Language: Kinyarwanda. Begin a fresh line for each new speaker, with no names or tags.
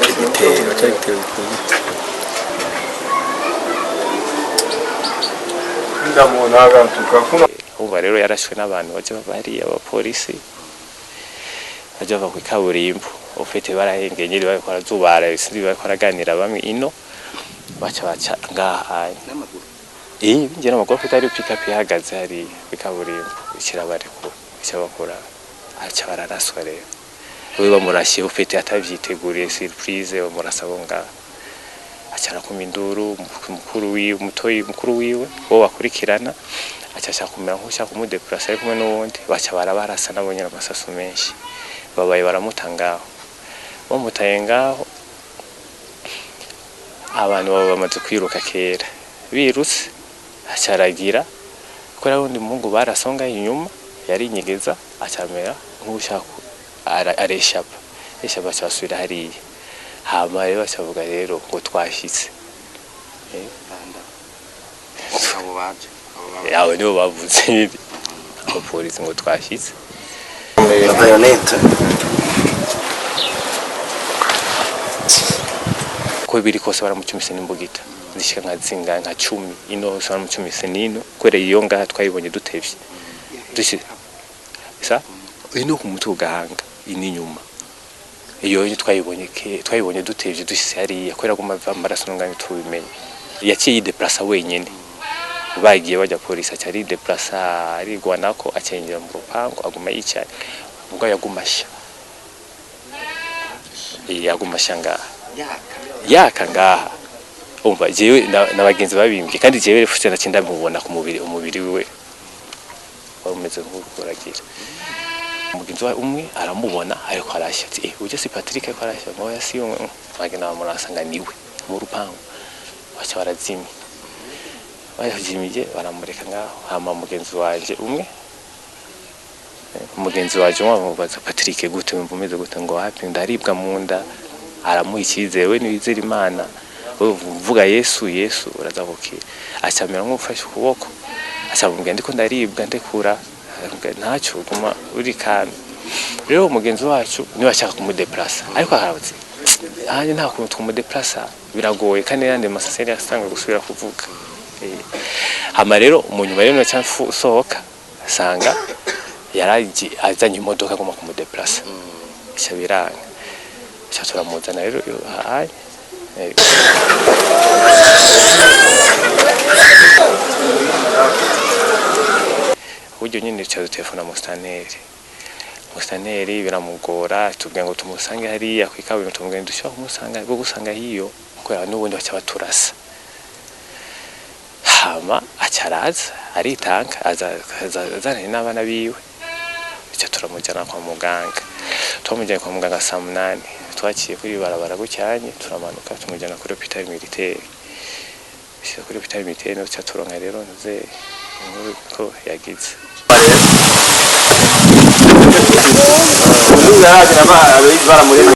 igitero cyari gitero
ndamunaga tukakuna
uba rero yarashwe n'abantu baje bari abapolisi baje bava ku kaburimbo ufite barahengeye nyiri bakora zubara isindi bakora ganira bamwe ino baca ngaha
n'amaguru
ngira amaguru afite ari pick up ihagaze hari ku kaburimbo ikirabare ko cyabakora aca bararaswa rero we bamurashye ufite atavyiteguriye surprise bamurasaba ngaha acara ku minduru mukuru wiwe wo bakurikirana aca kumera nk'ushaka kumudeplacer ari kumwe n'uwundi baca barabarasa nabonye amasasu menshi babaye baramutangaho bamutaye ngaho abantu baba bamaze kwiruka kera birutse acaragira ko wundi mungu barasonga inyuma yari inyegeza acamera nk'ushaka areshapa cyasubira hariya hama rero bacavuga rero ngo twashitse
abo baje
yawe nibo bavuze abapolisi ngo twashitse
bayonete
ko biri kose baramucumise n'imbugita zishika nka zinga nka 10 ino baramucumise nino kwere iyo ngaha twayibonye dutevye dushye isa ino ku mutwe ugahanga ini nyuma iyo twayibonye dutevye dushise hariya kwera guma amaraso ngani tubimenye yaciye deplacer wenyene bagiye bajya polisi cyari deplacer ari gwanako acengera mu rupango aguma yicaye ubwo yagumasha ngaha yaka ngaha umva jewe nabagenzi babimbye kandi jewe refuse nacinda mubona ku umubiri wiwe bameze nk'ukoragira umugenzi wa umwe aramubona ariko arashya ati uje si Patrick ariko arashya ngo yasi bagena bamurasanga niwe mu rupango baca barazimye bayajimije baramureka ngaho hama mugenzi wanje umwe wamubaza Patrick gute umeze gute ngo hapi ndaribwa munda aramuhikizewe nibizera Imana uvuga Yesu urazabukira acamera nk'ufashe ukuboko acamubwira ndiko ndaribwa ndekura ntacyo guma uri kana rero umugenzi wacu niwe ashaka kumudeplacer ariko harabuze hanye nta kuntu kumudeplacer biragoye kandi yandi masaseri asanga gusubira kuvuga hama rero umunyuma rero cyanfu sohoka sanga yaraji azanye imodoka guma kumudeplacer cyabiranga cyatura muzana rero haye uburyo nyine cyazo telefona mustaneri biramugora tubwiye ngo tumusange hariya ku ikabiro tumubwiye dushaka kumusanga bwo gusanga hiyo kwera n'ubundi baca baturasa hama acaraza aritanka azana n'abana biwe cyo turamujyana kwa muganga tumujyana kwa muganga saa 8 twaciye kuri barabara gucyanye turamanuka tumujyana kuri hospital militaire kuri hospital militaire no cyo turonka rero nze ko yagize
uyu yaragira baramureze